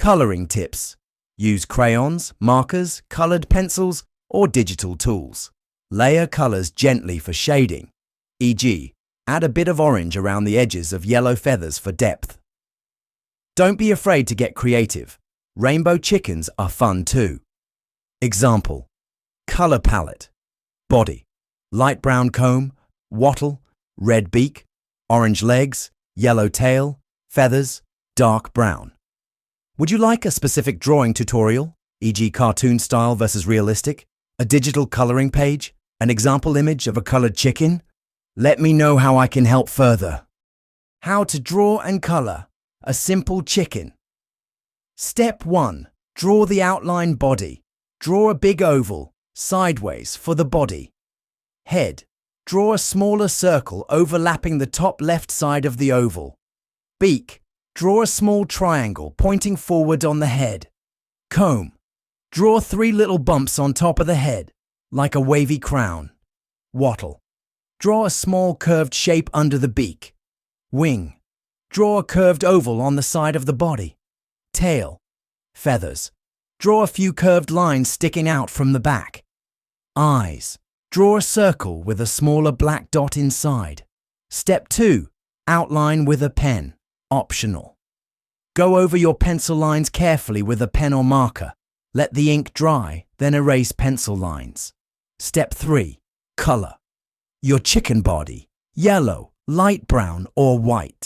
Coloring tips. Use crayons, markers, colored pencils, or digital tools. Layer colors gently for shading, e.g., add a bit of orange around the edges of yellow feathers for depth. Don't be afraid to get creative. Rainbow chickens are fun too. Example: color palette. Body: light brown comb, wattle, red beak, orange legs, yellow tail, feathers, dark brown. Would you like a specific drawing tutorial, e.g. cartoon style versus realistic, a digital coloring page, an example image of a colored chicken? Let me know how I can help further. How to draw and color a simple chicken. Step 1. Draw the outline body. Draw a big oval, sideways, for the body. Head. Draw a smaller circle overlapping the top left side of the oval. Beak. Draw a small triangle pointing forward on the head. Comb. Draw 3 little bumps on top of the head, like a wavy crown. Wattle. Draw a small curved shape under the beak. Wing. Draw a curved oval on the side of the body. Tail. Feathers. Draw a few curved lines sticking out from the back. Eyes. Draw a circle with a smaller black dot inside. Step 2. Outline with a pen. Optional. Go over your pencil lines carefully with a pen or marker. Let the ink dry, then erase pencil lines. Step 3. Color your chicken body: yellow, light brown, or white.